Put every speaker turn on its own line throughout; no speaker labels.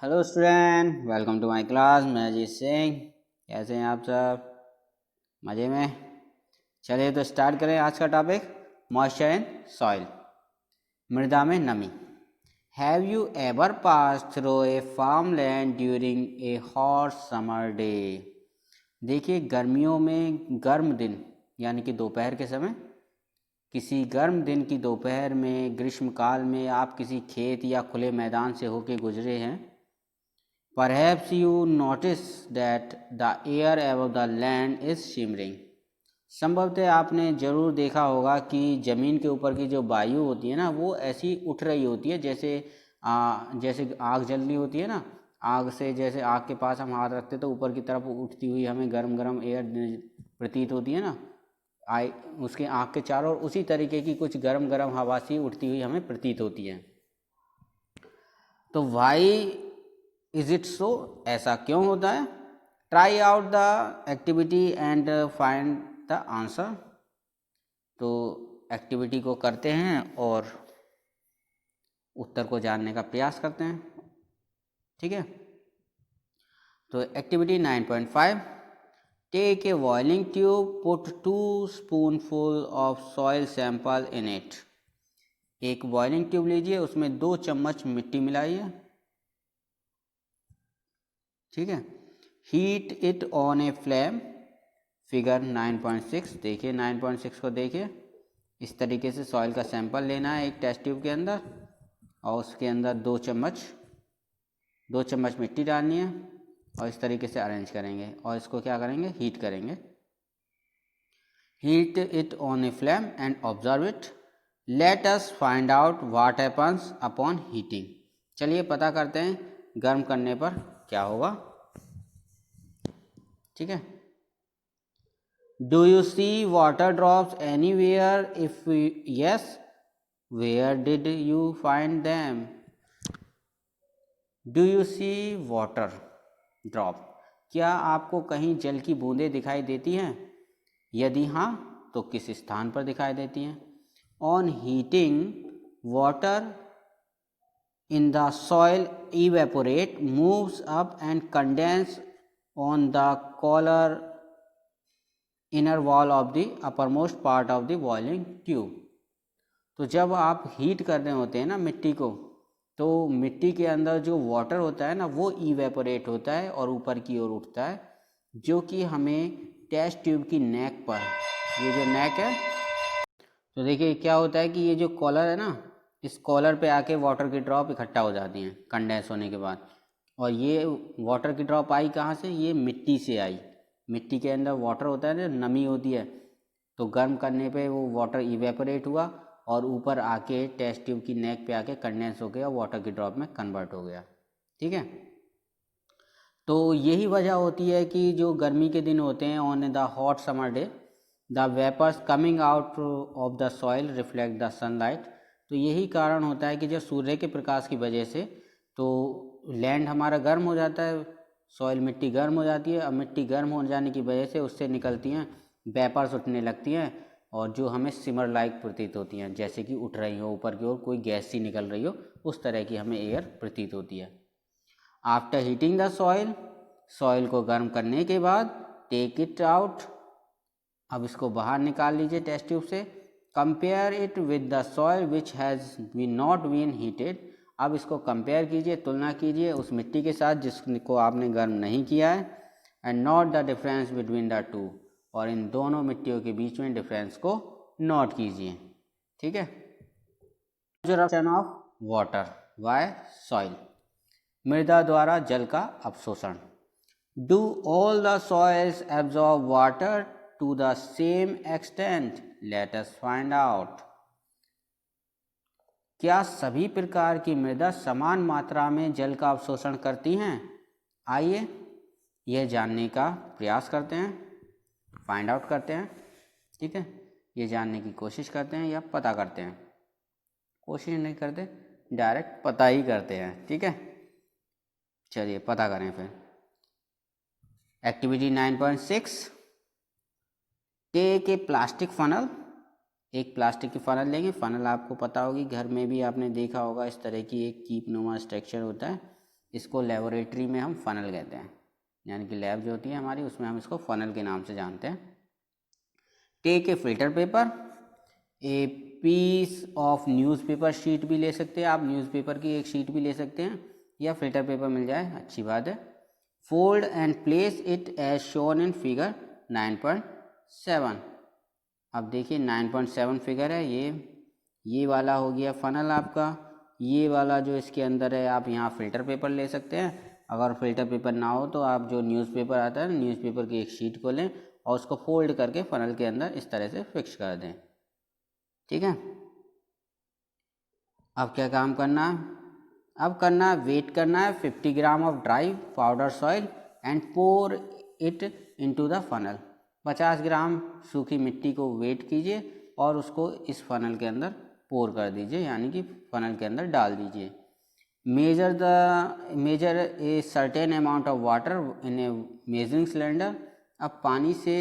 Hello student, welcome to my class. मैं अजीत सिंह। कैसे हैं आप सब? मज़े में? चलिए तो स्टार्ट करें आज का टॉपिक, मॉइस्चर इन सॉइल, मृदा में नमी। Have you ever pass through a farm land during a hot summer day? देखिए, गर्मियों में गर्म दिन यानी कि दोपहर के समय, किसी गर्म दिन की दोपहर में ग्रीष्मकाल में आप किसी खेत या खुले मैदान से होके गुजरे हैं। Perhaps you notice that the air above the land is shimmering. संभवतः आपने ज़रूर देखा होगा कि ज़मीन के ऊपर की जो वायु होती है ना, वो ऐसी उठ रही होती है जैसे जैसे आग जल रही होती है ना। आग से जैसे आग के पास हम हाथ रखते तो ऊपर की तरफ उठती हुई हमें गरम गरम एयर प्रतीत होती है ना, आई उसके आग के चारों ओर उसी तरीके की कुछ गरम गरम हवा सी उठती हुई हमें प्रतीत होती है। तो वाई इज इट सो? ऐसा क्यों होता है? Try out the activity and find the answer. तो एक्टिविटी को करते हैं और उत्तर को जानने का प्रयास करते हैं। ठीक है, तो activity 9.5, take a boiling tube, put 2 spoonful of soil sample in it. एक बॉइलिंग ट्यूब लीजिए, उसमें 2 चम्मच मिट्टी मिलाइए। ठीक है, heat it on a flame, figure 9.6 देखिए, 9.6 को देखिए। इस तरीके से सॉइल का सैंपल लेना है एक टेस्ट ट्यूब के अंदर और उसके अंदर 2 चम्मच मिट्टी डालनी है और इस तरीके से अरेंज करेंगे और इसको क्या करेंगे, हीट करेंगे। Heat it on a flame and observe it, late us find out what happens upon heating. चलिए पता करते हैं गर्म करने पर क्या होगा। ठीक है, do you see water drops anywhere? If yes, where did you find them? Do you see water drop? क्या आपको कहीं जल की बूंदें दिखाई देती हैं? यदि हाँ, तो किस स्थान पर दिखाई देती हैं? On heating, water in the soil evaporate, moves up and condense on the collar inner wall of the uppermost part of the boiling tube. तो जब आप हीट कर रहे होते हैं ना मिट्टी को, तो मिट्टी के अंदर जो वाटर होता है ना, वो इवेपोरेट होता है और ऊपर की ओर उठता है, जो कि हमें टेस्ट ट्यूब की नेक पर, ये जो नेक है, तो देखिए क्या होता है कि ये जो कॉलर है ना, इस कॉलर पे आके वाटर की ड्रॉप इकट्ठा हो जाती हैं कंडेंस होने के बाद। और ये वाटर की ड्रॉप आई कहाँ से? ये मिट्टी से आई। मिट्टी के अंदर वाटर होता है ना, नमी होती है, तो गर्म करने पे वो वाटर इवेपोरेट हुआ और ऊपर आके टेस्ट ट्यूब की नेक पे आके कंडेंस हो गया, वाटर की ड्रॉप में कन्वर्ट हो गया। ठीक है, तो यही वजह होती है कि जो गर्मी के दिन होते हैं, on the hot summer day, the vapours coming out of the soil reflect the sunlight. तो यही कारण होता है कि जब सूर्य के प्रकाश की वजह से तो लैंड हमारा गर्म हो जाता है, सॉइल मिट्टी गर्म हो जाती है। अब मिट्टी गर्म हो जाने की वजह से उससे निकलती हैं वेपर्स, उठने लगती हैं और जो हमें सिमर लाइक प्रतीत होती हैं, जैसे कि उठ रही हो ऊपर की ओर, कोई गैस सी निकल रही हो, उस तरह की हमें एयर प्रतीत होती है। After heating the soil, soil को गर्म करने के बाद, टेक इट आउट, अब इसको बाहर निकाल लीजिए टेस्ट ट्यूब से। Compare it with the soil which has been not been heated, अब इसको कंपेयर कीजिए, तुलना कीजिए उस मिट्टी के साथ जिसको आपने गर्म नहीं किया है। And note the difference between the two, और इन दोनों मिट्टियों के बीच में डिफरेंस को नोट कीजिए। ठीक है, absorption of water by soil, मृदा द्वारा जल का अवशोषण। Do all the soils absorb water to the same extent? Let us find out. क्या सभी प्रकार की मृदा समान मात्रा में जल का अवशोषण करती हैं? आइए यह जानने का प्रयास करते हैं, फाइंड आउट करते हैं। ठीक है, ये जानने की कोशिश करते हैं या पता करते हैं। कोशिश नहीं करते, डायरेक्ट पता ही करते हैं। ठीक है, चलिए पता करें फिर। Activity 9.6, take a plastic funnel. एक प्लास्टिक की फनल लेंगे। फनल आपको पता होगी, घर में भी आपने देखा होगा, इस तरह की एक कीप नुमा स्ट्रक्चर होता है इसको लेबोरेटरी में हम फनल कहते हैं, यानी कि लैब जो होती है हमारी उसमें हम इसको फनल के नाम से जानते हैं। Take a filter paper, a piece of newspaper sheet भी ले सकते हैं आप, न्यूज़पेपर की एक शीट भी ले सकते हैं, या फिल्टर पेपर मिल जाए अच्छी बात है। Fold and place it as shown in figure 9.7। अब देखिए 9.7 फिगर है, ये वाला हो गया फनल आपका, ये वाला जो इसके अंदर है आप यहाँ फ़िल्टर पेपर ले सकते हैं। अगर फ़िल्टर पेपर ना हो तो आप जो न्यूज़पेपर आता है न्यूज़पेपर की एक शीट को लें और उसको फोल्ड करके फनल के अंदर इस तरह से फिक्स कर दें। ठीक है, अब क्या काम करना है, अब करना है वेट करना है 50 gram of dry powder soil and pour it into the funnel. 50 gram सूखी मिट्टी को वेट कीजिए और उसको इस फनल के अंदर पोर कर दीजिए, यानी कि फनल के अंदर डाल दीजिए। Measure a certain amount of water in a measuring cylinder. अब पानी से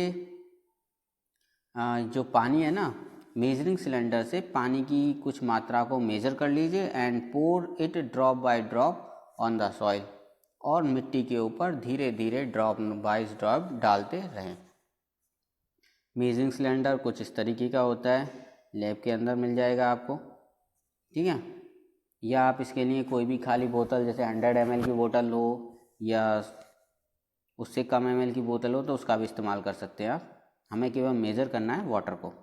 जो पानी है ना, मेजरिंग सिलेंडर से पानी की कुछ मात्रा को मेज़र कर लीजिए and pour it drop by drop on the soil, और मिट्टी के ऊपर धीरे धीरे ड्रॉप बाइज ड्रॉप डालते रहें। मेजरिंग सिलेंडर कुछ इस तरीके का होता है, लैब के अंदर मिल जाएगा आपको। ठीक है, या आप इसके लिए कोई भी खाली बोतल जैसे 100 ml की बोतल हो या उससे कम ml की बोतल हो तो उसका भी इस्तेमाल कर सकते हैं आप। हमें केवल मेज़र करना है वाटर को।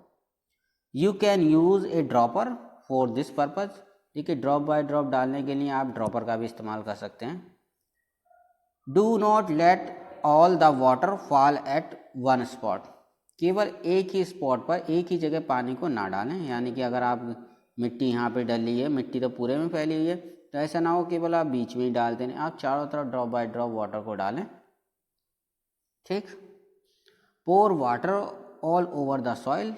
You can use A dropper for this purpose. ठीक है, ड्रॉप बाय ड्रॉप डालने के लिए आप ड्रॉपर का भी इस्तेमाल कर सकते हैं। Do not let all the water fall eight one spot. केवल एक ही स्पॉट पर, एक ही जगह पानी को ना डालें, यानी कि अगर आप मिट्टी यहाँ पे डली है, मिट्टी तो पूरे में फैली हुई है, तो ऐसा ना हो केवल आप बीच में ही डालते नहीं, आप चारों तरफ ड्रॉप बाय ड्रॉप वाटर को डालें। ठीक, pour water all over the soil.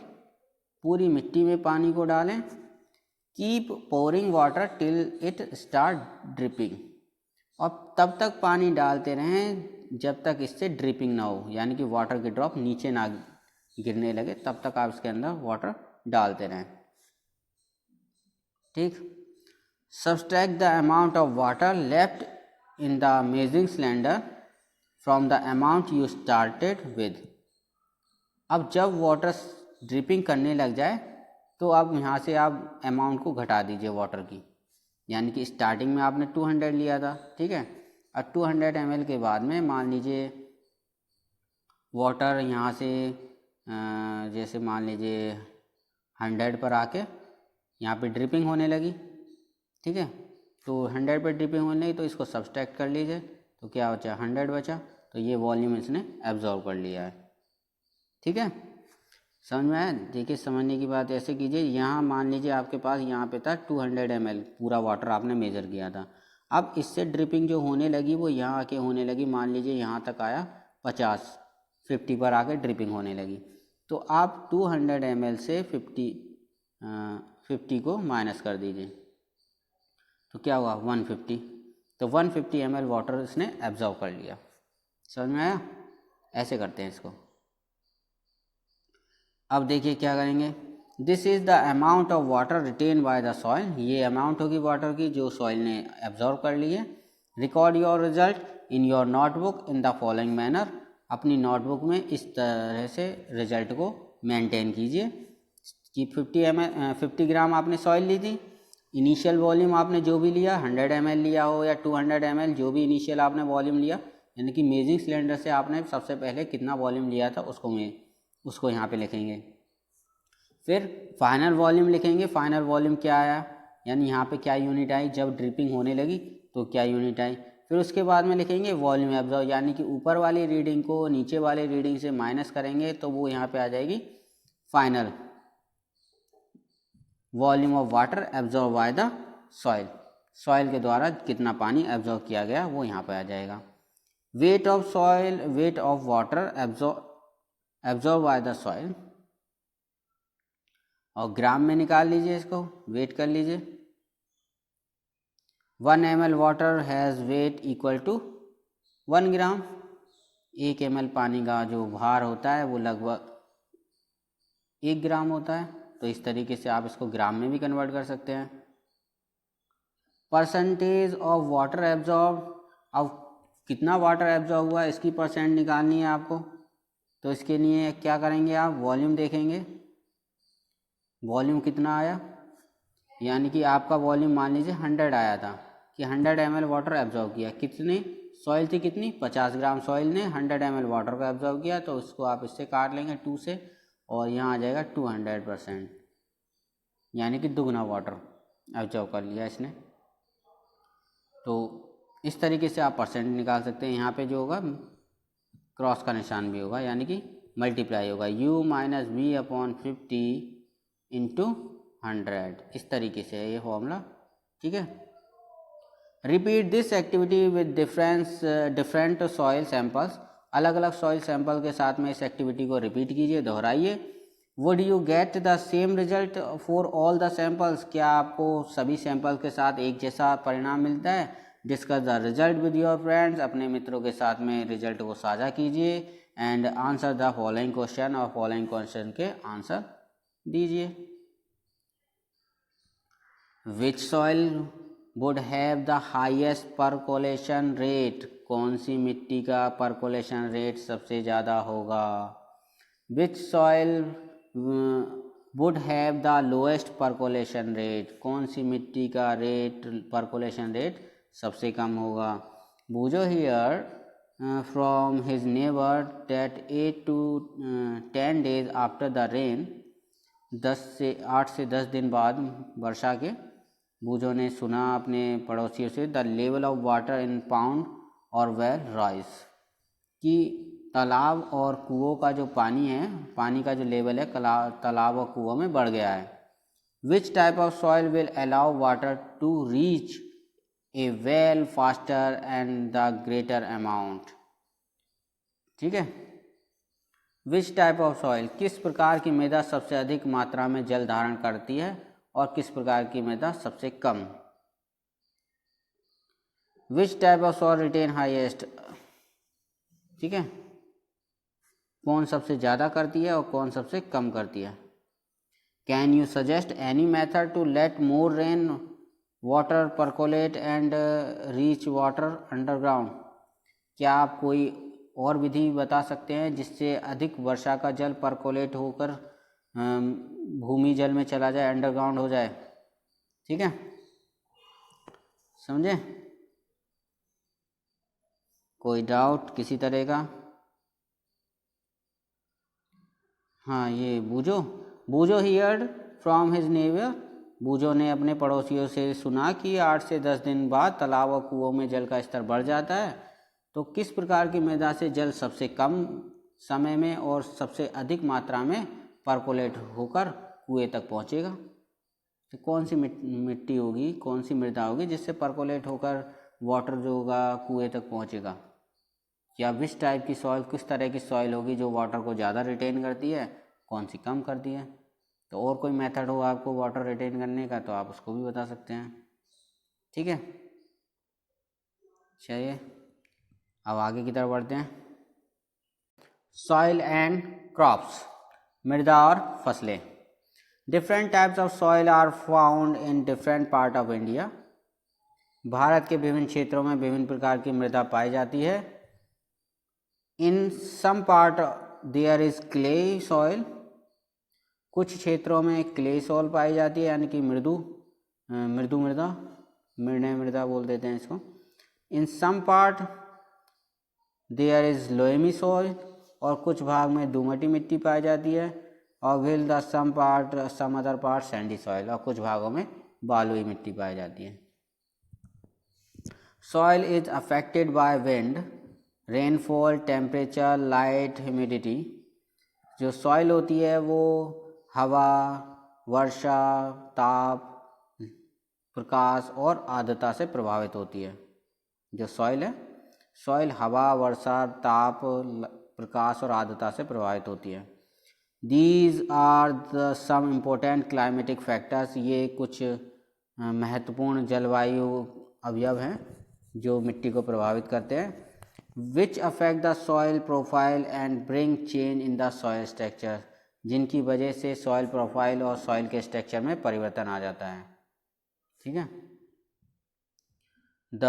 पूरी मिट्टी में पानी को डालें। Keep pouring water till it start dripping. और तब तक पानी डालते रहें जब तक इससे ड्रिपिंग ना हो, यानी कि वाटर के ड्रॉप नीचे ना गिरने लगे, तब तक आप इसके अंदर वाटर डालते रहें। ठीक, subtract the amount of water left in the measuring cylinder from the amount you started with. अब जब वाटर ड्रिपिंग करने लग जाए तो अब यहाँ से आप अमाउंट को घटा दीजिए वाटर की, यानी कि स्टार्टिंग में आपने 200 लिया था, ठीक है, और 200 ml के बाद में मान लीजिए वाटर यहाँ से जैसे मान लीजिए 100 पर आके यहाँ पे ड्रिपिंग होने लगी। ठीक है, तो 100 पर ड्रिपिंग होने लगी तो इसको सब्सट्रैक्ट कर लीजिए, तो क्या बचा, 100 बचा, तो ये वॉल्यूम इसने एब्जॉर्ब कर लिया है। ठीक है, समझ में आया। देखिए, समझने की बात ऐसे कीजिए, यहाँ मान लीजिए आपके पास यहाँ पे था 200 ml पूरा वाटर आपने मेज़र किया था। अब इससे ड्रिपिंग जो होने लगी वो यहाँ आके होने लगी, मान लीजिए यहाँ तक आया 50 पर आके ड्रिपिंग होने लगी, तो आप 200 ml से 50 को माइनस कर दीजिए, तो क्या हुआ 150, तो 150 ml वाटर इसने एब्जॉर्ब कर लिया। समझ में आया, ऐसे करते हैं इसको। अब देखिए क्या करेंगे, this is the amount of water written by the soil. ये अमाउंट होगी वाटर की जो सॉइल ने एब्जॉर्ब कर ली है। Record your result in your notebook in the following manner. अपनी नोटबुक में इस तरह से रिजल्ट को मेंटेन कीजिए कि 50 ग्राम आपने सॉइल ली थी, इनिशियल वॉल्यूम आपने जो भी लिया 100 ml लिया हो या 200 ml, जो भी इनिशियल आपने वॉल्यूम लिया, यानी कि मेजरिंग सिलेंडर से आपने सबसे पहले कितना वॉल्यूम लिया था उसको यहाँ पे लिखेंगे। फिर फाइनल वॉल्यूम लिखेंगे, फाइनल वॉल्यूम क्या आया, यानी यहाँ पे क्या यूनिट आई, जब ड्रिपिंग होने लगी तो क्या यूनिट आई। फिर उसके बाद में लिखेंगे वॉल्यूम एब्जॉर्ब, यानी कि ऊपर वाली रीडिंग को नीचे वाली रीडिंग से माइनस करेंगे तो वो यहाँ पे आ जाएगी final volume of water absorb by the soil. Soil के द्वारा कितना पानी एब्जॉर्ब किया गया वो यहाँ पे आ जाएगा। Weight of soil, weight of water absorb by the soil, और ग्राम में निकाल लीजिए, इसको वेट कर लीजिए। 1 ml water has weight equal to 1 gram. 1 ml पानी का जो भार होता है वो लगभग 1 ग्राम होता है, तो इस तरीके से आप इसको ग्राम में भी कन्वर्ट कर सकते हैं। परसेंटेज ऑफ वाटर एब्जॉर्ब अब कितना वाटर एब्जॉर्ब हुआ इसकी परसेंट निकालनी है आपको, तो इसके लिए क्या करेंगे आप, वॉल्यूम देखेंगे, वॉल्यूम कितना आया, यानी कि आपका वॉल्यूम मान लीजिए 100 आया था कि 100 ml वाटर एब्जॉर्ब किया, कितने सॉइल थी, कितनी 50 ग्राम सॉइल ने 100 ml वाटर को एब्जॉर्ब किया, तो उसको आप इससे काट लेंगे 2 से, और यहाँ आ जाएगा 200%, यानी कि दुगना वाटर एब्जॉर्ब कर लिया इसने। तो इस तरीके से आप परसेंट निकाल सकते हैं। यहाँ पे जो होगा क्रॉस का निशान भी होगा, यानी कि मल्टीप्लाई होगा, u minus V upon 50 into 100, इस तरीके से है ये फॉर्मूला। ठीक है, repeat this activity with different soil samples, अलग अलग सॉइल सैंपल के साथ में इस एक्टिविटी को रिपीट कीजिए, दोहराइए। Would you get the same result for all the samples, क्या आपको सभी सैंपल के साथ एक जैसा परिणाम मिलता है। Discuss the result with your friends, अपने मित्रों के साथ में रिजल्ट को साझा कीजिए। And answer the following question, और फॉलोइंग क्वेश्चन के आंसर दीजिए। विच soil would have the highest percolation rate, कौन सी मिट्टी का परकोलेशन रेट सबसे ज़्यादा होगा। विच soil would have the lowest percolation rate, कौन सी मिट्टी का रेट परकोलेशन रेट सबसे कम होगा। Boojho hear from his neighbour that 8 to 10 days after the rain, 8 से 10 दिन बाद वर्षा के, बूजो ने सुना अपने पड़ोसियों से, the level of water in pound और वेल राइज, कि तालाब और कुओं का जो पानी है, पानी का जो लेवल है तालाब और कुओं में बढ़ गया है। Which type of soil will allow water to reach a well faster and the greater amount. ठीक है, विच टाइप ऑफ सॉइल, किस प्रकार की मृदा सबसे अधिक मात्रा में जल धारण करती है और किस प्रकार की मृदा सबसे कम। Which type of soil retain highest, ठीक है, कौन सबसे ज़्यादा करती है और कौन सबसे कम करती है। Can you suggest any method to let more rain water percolate and reach water underground, क्या आप कोई और विधि बता सकते हैं जिससे अधिक वर्षा का जल परकोलेट होकर भूमि जल में चला जाए, अंडरग्राउंड हो जाए। ठीक है, समझे, कोई डाउट किसी तरह का। हाँ, ये बूजो हियर्ड फ्रॉम हिज नेबर, बूजो ने अपने पड़ोसियों से सुना कि 8 से 10 दिन बाद तालाब और कुओं में जल का स्तर बढ़ जाता है, तो किस प्रकार की मृदा से जल सबसे कम समय में और सबसे अधिक मात्रा में परकोलेट होकर कुएं तक पहुंचेगा। तो कौन सी मिट्टी होगी, कौन सी मृदा होगी जिससे परकोलेट होकर वाटर जो होगा कुएं तक पहुंचेगा, या विच टाइप की सॉइल, किस तरह की सॉइल होगी जो वाटर को ज़्यादा रिटेन करती है, कौन सी कम करती है। तो और कोई मेथड हो आपको वाटर रिटेन करने का तो आप उसको भी बता सकते हैं। ठीक है, चलिए अब आगे की तरफ बढ़ते हैं। सॉइल एंड क्रॉप्स, मृदा और फसलें। Different types of soil are found in different part of India, भारत के विभिन्न क्षेत्रों में विभिन्न प्रकार की मृदा पाई जाती है। In some part there is clay soil, कुछ क्षेत्रों में क्ले सॉइल पाई जाती है, यानी कि मृदु मृदा बोल देते हैं इसको। In some part there is loamy soil, और कुछ भाग में दोमटी मिट्टी पाई जाती है। और will the some other part sandy soil, और कुछ भागों में बालुई मिट्टी पाई जाती है। Soil is affected by wind, rainfall, temperature, light, humidity. जो सॉइल होती है वो हवा, वर्षा, ताप, प्रकाश और आर्द्रता से प्रभावित होती है। जो सॉइल है, सॉइल हवा, वर्षा, ताप, प्रकाश और आर्द्रता से प्रभावित होती है। These are the some important climatic factors, ये कुछ महत्वपूर्ण जलवायु अवयव हैं जो मिट्टी को प्रभावित करते हैं। Which affect the soil profile and bring change in the soil structure, जिनकी वजह से सॉइल प्रोफाइल और सॉइल के स्ट्रक्चर में परिवर्तन आ जाता है। ठीक है, the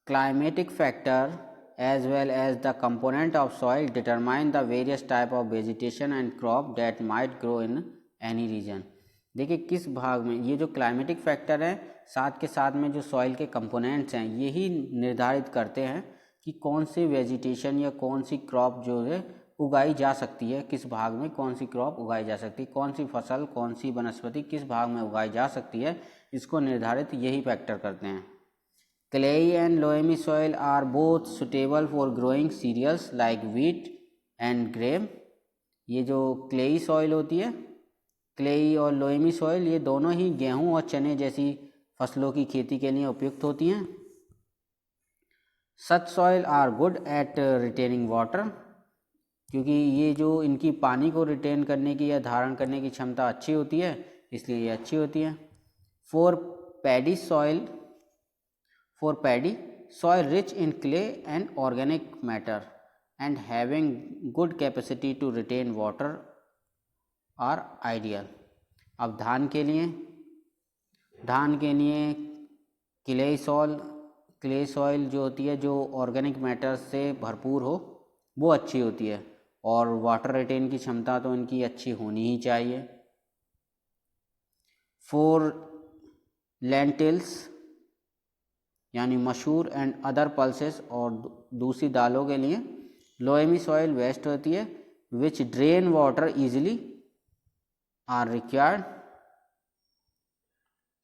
climatic factor as well as the component of soil determine the various type of vegetation and crop that might grow in any region। देखिए किस भाग में ये जो क्लाइमेटिक फैक्टर है साथ के साथ में जो सॉइल के कंपोनेंट्स हैं यही निर्धारित करते हैं कि कौन सी वेजिटेशन या कौन सी क्रॉप जो है उगाई जा सकती है, किस भाग में कौन सी क्रॉप उगाई जा सकती है, कौन सी फसल कौन सी वनस्पति किस भाग में उगाई जा सकती है, इसको निर्धारित यही फैक्टर करते हैं। Clay and loamy soil are both suitable for growing cereals like wheat and grain। ये जो क्लेई सॉइल होती है, क्लेई और लोएमी सॉइल, ये दोनों ही गेहूं और चने जैसी फसलों की खेती के लिए उपयुक्त होती हैं। Such soil are good at retaining water, क्योंकि ये जो इनकी पानी को रिटेन करने की या धारण करने की क्षमता अच्छी होती है इसलिए ये अच्छी होती है। For paddy soil rich in clay and organic matter and having good capacity to retain water are ideal। अब धान के लिए क्ले सॉइल जो होती है जो ऑर्गेनिक मैटर से भरपूर हो वो अच्छी होती है और वाटर रिटेन की क्षमता तो इनकी अच्छी होनी ही चाहिए। फॉर लेंटिल्स यानी मसूर एंड अदर पल्सेस और दूसरी दालों के लिए लोएमी सॉइल बेस्ट होती है। Which drain water easily are required,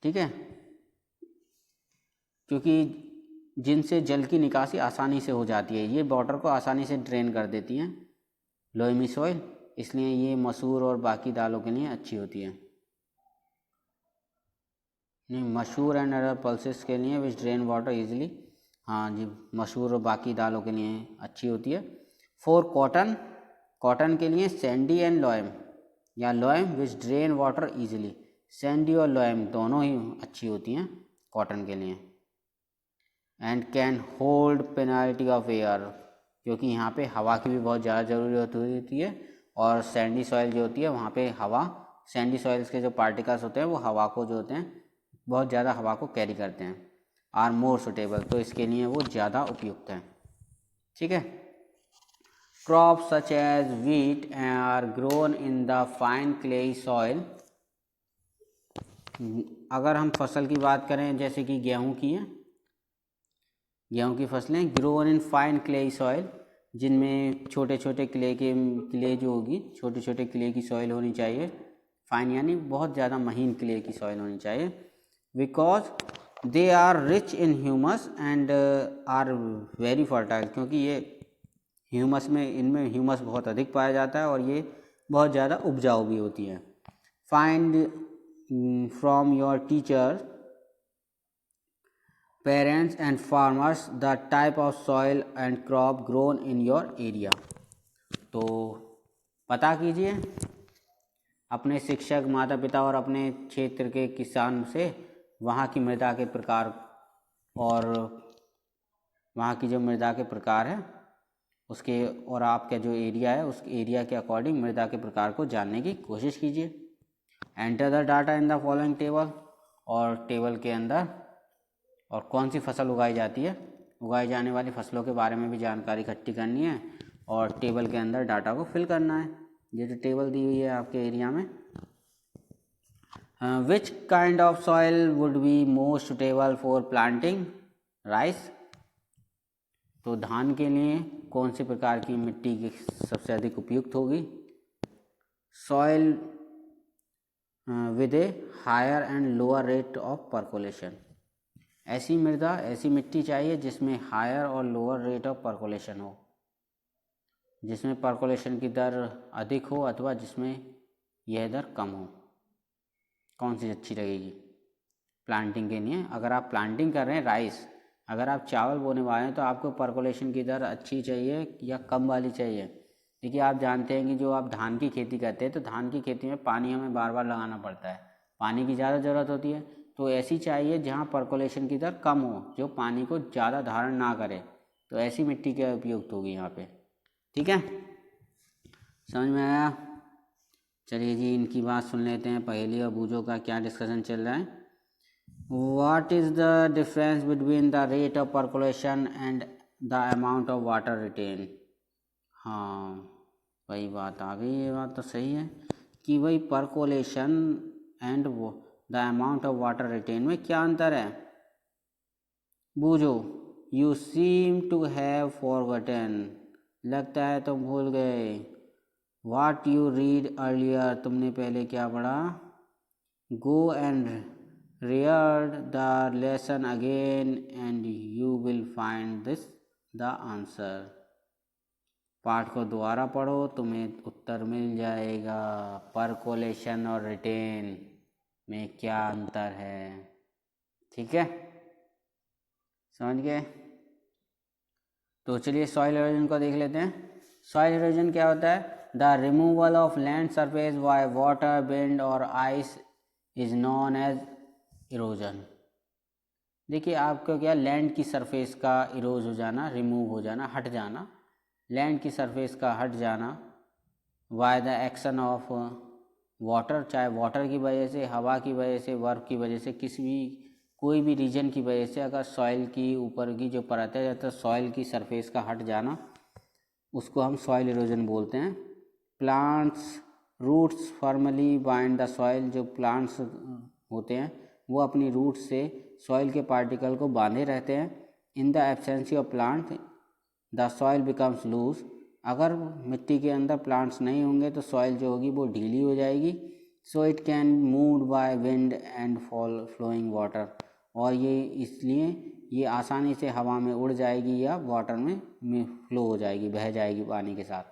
ठीक है, क्योंकि जिनसे जल की निकासी आसानी से हो जाती है, ये वाटर को आसानी से ड्रेन कर देती हैं लोएमी सॉइल, इसलिए ये मसूर और बाकी दालों के लिए अच्छी होती है। नहीं, मसूर एंड अदर पल्सेस के लिए विच ड्रेन वाटर इजीली, हाँ जी, मसूर और बाकी दालों के लिए अच्छी होती है। फॉर कॉटन के लिए सैंडी एंड लोएम या लोएम विच ड्रेन वाटर इजीली, सैंडी और लोएम दोनों ही अच्छी होती हैं कॉटन के लिए। And can hold penalty of air, क्योंकि यहाँ पे हवा की भी बहुत ज़्यादा ज़रूरत होती है और सैंडी सॉइल जो होती है वहाँ पे हवा, सैंडी सॉइल्स के जो पार्टिकल्स होते हैं वो हवा को जो होते हैं बहुत ज़्यादा हवा को कैरी करते हैं। आर मोर सुटेबल, तो इसके लिए वो ज़्यादा उपयुक्त हैं, ठीक है। Crop such as wheat are grown in the fine clayey soil. अगर हम फसल की बात करें जैसे कि गेहूँ की फसलें grown in fine clayey soil, जिनमें छोटे छोटे क्ले जो होगी छोटे छोटे क्ले की सॉइल होनी चाहिए। फाइन यानी बहुत ज़्यादा महीन क्ले की सॉइल होनी चाहिए। Because they are rich in humus and are very fertile, क्योंकि ये ह्यूमस में इनमें ह्यूमस बहुत अधिक पाया जाता है और ये बहुत ज़्यादा उपजाऊ भी होती है। Find from your teacher parents and farmers the type of soil and crop grown in your area. तो पता कीजिए अपने शिक्षक, माता पिता और अपने क्षेत्र के किसान से वहाँ की मृदा के प्रकार और वहाँ की जो मृदा के प्रकार है उसके और आपका जो एरिया है उस एरिया के अकॉर्डिंग मृदा के प्रकार को जानने की कोशिश कीजिए। Enter the data in the following table, और टेबल के अंदर और कौन सी फसल उगाई जाती है, उगाई जाने वाली फसलों के बारे में भी जानकारी इकट्ठी करनी है और टेबल के अंदर डाटा को फिल करना है। ये जो टेबल दी हुई है आपके एरिया में। Which kind of soil would be most suitable for planting rice. तो धान के लिए कौन सी प्रकार की मिट्टी की सबसे अधिक उपयुक्त होगी। Soil with a higher and lower rate of percolation, ऐसी मिट्टी चाहिए जिसमें हायर और लोअर रेट ऑफ परकोलेशन हो, जिसमें परकोलेशन की दर अधिक हो अथवा जिसमें यह दर कम हो। कौन सी अच्छी लगेगी प्लांटिंग के लिए। अगर आप प्लांटिंग कर रहे हैं राइस, अगर आप चावल बोने वाले हैं तो आपको परकोलेशन की दर अच्छी चाहिए या कम वाली चाहिए। देखिए आप जानते हैं कि जो आप धान की खेती करते हैं तो धान की खेती में पानी हमें बार बार लगाना पड़ता है, पानी की ज़्यादा ज़रूरत होती है, तो ऐसी चाहिए जहाँ परकोलेशन की दर कम हो, जो पानी को ज़्यादा धारण ना करे, तो ऐसी मिट्टी क्या उपयुक्त होगी यहाँ पे, ठीक है। समझ में आया। चलिए जी इनकी बात सुन लेते हैं, पहेली और बूझों का क्या डिस्कशन चल रहा है। What is the difference between the rate of percolation and the amount of water retained? हाँ, वही बात आ गई। ये बात तो सही है कि वही percolation and the amount of water retain में क्या अंतर है। Boojho. You seem to have forgotten, लगता है तुम भूल गए। वाट यू रीड अर्लियर, तुमने पहले क्या पढ़ा। Go and read the lesson again and you will find this the answer. पाठ को दोबारा पढ़ो, तुम्हें उत्तर मिल जाएगा। परकोलेशन और रिटेन में क्या अंतर है। ठीक है, समझ गए। तो चलिए सॉइल इरोजन को देख लेते हैं। सॉइल इरोजन क्या होता है। The removal of land surface by water, wind और ice is known as erosion. देखिए आपको क्या, लैंड की सरफेस का इरोज हो जाना, रिमूव हो जाना, हट जाना, लैंड की सरफेस का हट जाना by the action of water, चाहे वाटर की वजह से, हवा की वजह से, बर्फ़ की वजह से, किसी भी कोई भी रीजन की वजह से अगर सॉइल की ऊपर की जो परत है तो सॉइल की सरफेस का हट जाना, उसको हम सॉइल इरोजन बोलते हैं। Plants roots formally bind the soil, जो प्लांट्स होते हैं वो अपनी रूट से सॉइल के पार्टिकल को बांधे रहते हैं। In the absence of plant the soil becomes loose, अगर मिट्टी के अंदर प्लांट्स नहीं होंगे तो सॉइल जो होगी वो ढीली हो जाएगी। So it can move by wind and flowing water, और ये इसलिए ये आसानी से हवा में उड़ जाएगी या वाटर में फ्लो हो जाएगी, बह जाएगी पानी के साथ।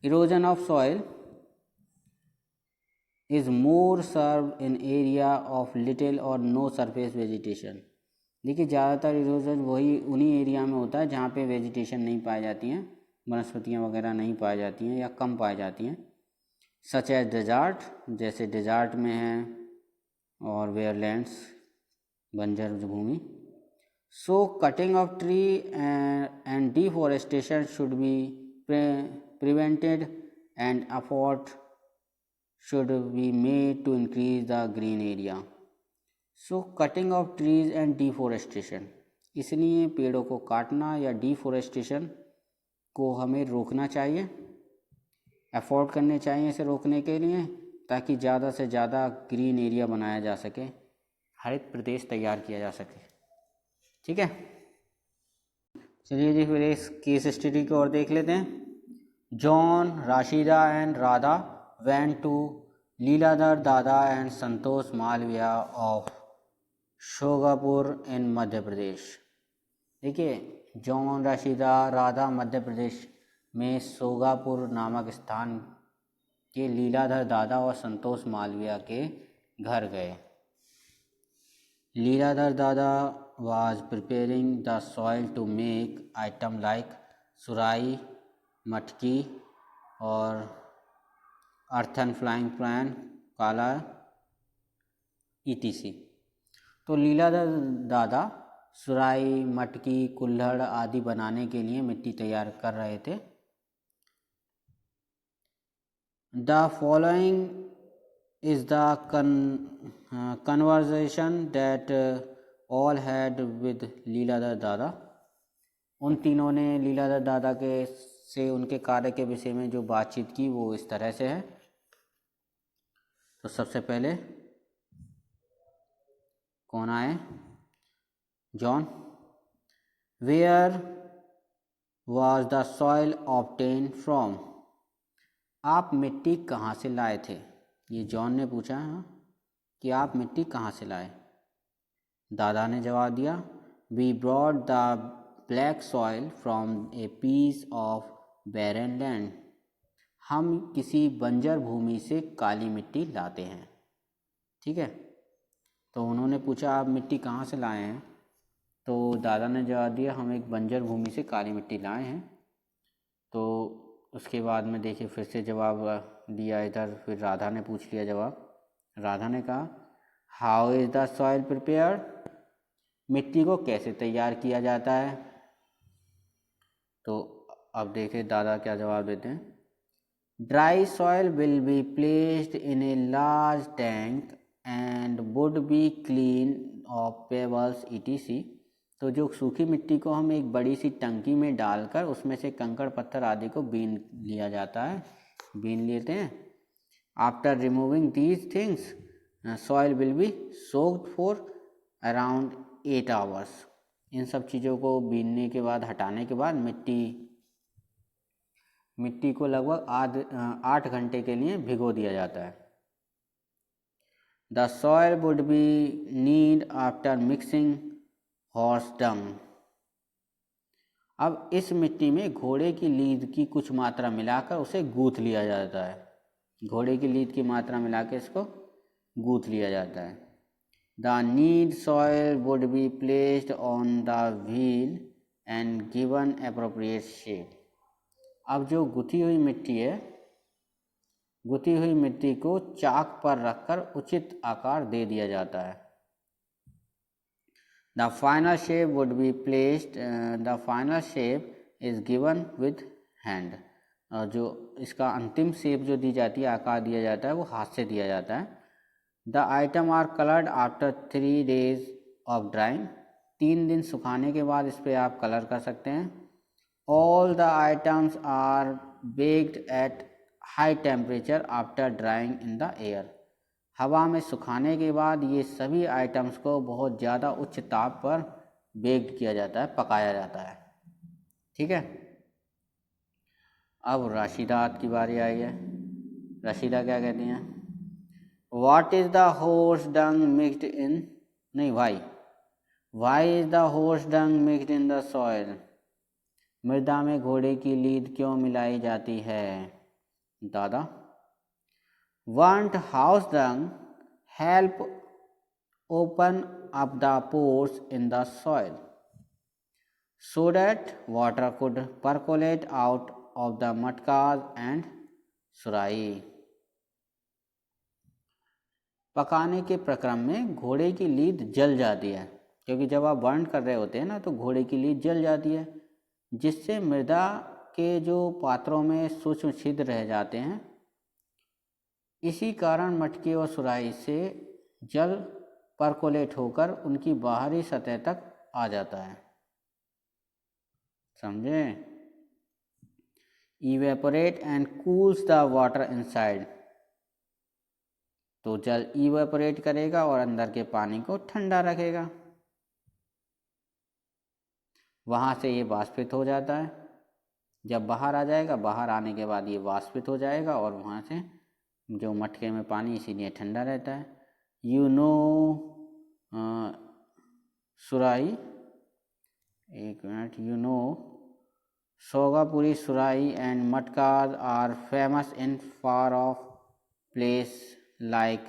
Erosion of soil is more severe in area of little or no surface vegetation. देखिए ज़्यादातर इरोजन वही उन्हीं एरिया में होता है जहाँ पे वेजिटेशन नहीं पाई जाती हैं, वनस्पतियाँ वगैरह नहीं पाई जाती हैं या कम पाई जाती हैं। सच एज डेजर्ट, जैसे डेजर्ट में है, और वेयरलैंड्स, बंजर भूमि। So cutting of tree and deforestation should be prevented and effort should be made to increase the green area. So cutting of trees and deforestation, इसलिए पेड़ों को काटना या डिफॉरेस्टेशन को हमें रोकना चाहिए, एफोर्ड करने चाहिए इसे रोकने के लिए, ताकि ज़्यादा से ज़्यादा ग्रीन एरिया बनाया जा सके, हरित प्रदेश तैयार किया जा सके। ठीक है, चलिए जी फिर इस केस स्टडी की ओर देख लेते हैं। John, Rashida and Radha went to Leeladhar dada and Santosh Malviya of Shogapur in Madhya Pradesh. देखिए जॉन, राशिदा, राधा मध्य प्रदेश में सोगापुर नामक स्थान के लीलाधर दादा और संतोष मालविया के घर गए। लीलाधर दादा was preparing the soil to make item like सुराई, मटकी और अर्थन फ्लाइंग पैन, काला etc। तो लीलाधर दादा सुराई, मटकी, कुल्हड़ आदि बनाने के लिए मिट्टी तैयार कर रहे थे। The following is the conversation that all had with Leeladhar dada. उन तीनों ने लीलाधर दादा के से उनके कार्य के विषय में जो बातचीत की वो इस तरह से है। तो सबसे पहले कौन आए, John. Where was the soil obtain from, आप मिट्टी कहाँ से लाए थे। ये जॉन ने पूछा है कि आप मिट्टी कहाँ से लाए। दादा ने जवाब दिया, we brought the black soil from a piece of barren land, हम किसी बंजर भूमि से काली मिट्टी लाते हैं। ठीक है, तो उन्होंने पूछा आप मिट्टी कहाँ से लाए हैं, तो दादा ने जवाब दिया हम एक बंजर भूमि से काली मिट्टी लाए हैं। तो उसके बाद में देखिए फिर से जवाब दिया इधर, फिर राधा ने पूछ लिया जवाब। राधा ने कहा how is the soil prepared, मिट्टी को कैसे तैयार किया जाता है। तो अब देखिए दादा क्या जवाब देते हैं। Dry soil will be placed in a large tank and would be clean of pebbles etc। तो जो सूखी मिट्टी को हम एक बड़ी सी टंकी में डालकर उसमें से कंकड़ पत्थर आदि को बीन लिया जाता है, बीन लेते हैं। After removing these things soil will be soaked for around 8 hours. इन सब चीज़ों को बीनने के बाद, हटाने के बाद मिट्टी को लगभग 8 घंटे के लिए भिगो दिया जाता है। The soil would be knead after mixing horse dung. अब इस मिट्टी में घोड़े की लीद की कुछ मात्रा मिलाकर उसे गूँथ लिया जाता है। घोड़े की लीद की मात्रा मिलाकर इसको गूँथ लिया जाता है। The need soil would be placed on the wheel and given appropriate shape. अब जो गुथी हुई मिट्टी है, गुथी हुई मिट्टी को चाक पर रखकर उचित आकार दे दिया जाता है। The final shape would be placed, the final shape is given with hand. और जो इसका अंतिम शेप जो दी जाती है, आकार दिया जाता है, वो हाथ से दिया जाता है। The item are coloured after 3 days of drying. 3 दिन सुखाने के बाद इस पर आप कलर कर सकते हैं। All the items are baked at high temperature after drying in the air. हवा में सुखाने के बाद ये सभी आइटम्स को बहुत ज़्यादा उच्च ताप पर बेक्ड किया जाता है, पकाया जाता है। ठीक है, अब राशिदात की बारी आई है। राशिदा क्या कहती हैं? What is the horse dung mixed in? नहीं, why is the horse dung mixed in the soil? मृदा में घोड़े की लीद क्यों मिलाई जाती है? दादा, won't house dung help open up the pores in the soil so that water could percolate out of the matkas and सुराही? पकाने के प्रक्रम में घोड़े की लीद जल जाती है, क्योंकि जब आप बर्न कर रहे होते हैं ना, तो घोड़े की लीद जल जाती है, जिससे मृदा के जो पात्रों में सूक्ष्म छिद्र रह जाते हैं। इसी कारण मटके और सुराही से जल परकोलेट होकर उनकी बाहरी सतह तक आ जाता है। समझे? Evaporate and cools the water inside. तो जल इवेपोरेट करेगा और अंदर के पानी को ठंडा रखेगा। वहाँ से ये वाष्पित हो जाता है। जब बाहर आ जाएगा, बाहर आने के बाद ये वाष्पित हो जाएगा और वहाँ से जो मटके में पानी, इसीलिए ठंडा रहता है। यू नो सुराही, एक minute, you know Sogapuri surahi and matkas are famous in far off place like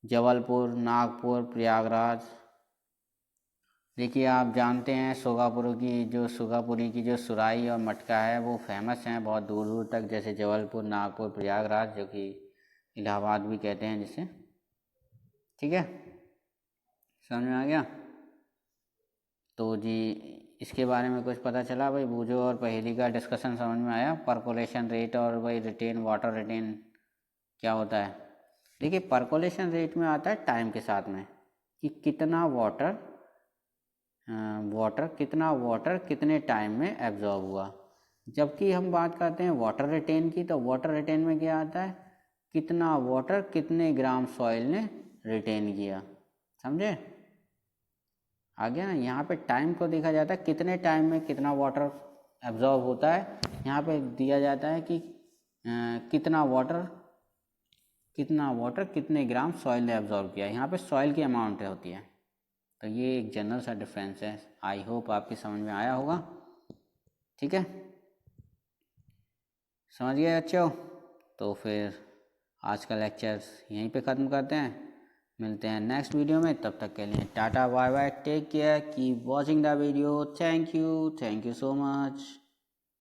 Jabalpur, Nagpur, Prayagraj. देखिए, आप जानते हैं सोगापुरी की जो सुराही और मटका है वो फेमस हैं बहुत दूर दूर तक, जैसे जबलपुर, नागपुर, प्रयागराज, जो कि इलाहाबाद भी कहते हैं जिसे। ठीक है, समझ में आ गया? तो जी, इसके बारे में कुछ पता चला भाई? बूझो और पहेली का डिस्कशन समझ में आया? परकोलेशन रेट और भाई रिटेन, वाटर रिटेन क्या होता है? देखिए, परकोलेशन रेट में आता है टाइम के साथ में कि कितना वाटर कितने टाइम में एब्जॉर्ब हुआ। जबकि हम बात करते हैं वाटर रिटेन की, तो वाटर रिटेन में क्या आता है? कितना वाटर कितने ग्राम सॉइल ने रिटेन किया। समझे? आ गया ना? यहाँ पे टाइम को देखा जाता है, कितने टाइम में कितना वाटर एब्जॉर्ब होता है। यहाँ पे दिया जाता है कि कितना वाटर कितने ग्राम सॉइल ने एब्जॉर्ब किया। यहाँ पे सॉइल की अमाउंट होती है। तो ये एक जनरल सा डिफरेंस है। आई होप आपकी समझ में आया होगा। ठीक है, समझ गए बच्चों? तो फिर आज का लेक्चर यहीं पे ख़त्म करते हैं। मिलते हैं नेक्स्ट वीडियो में। तब तक के लिए tata, bye bye, take care, keep watching the video. Thank you so much.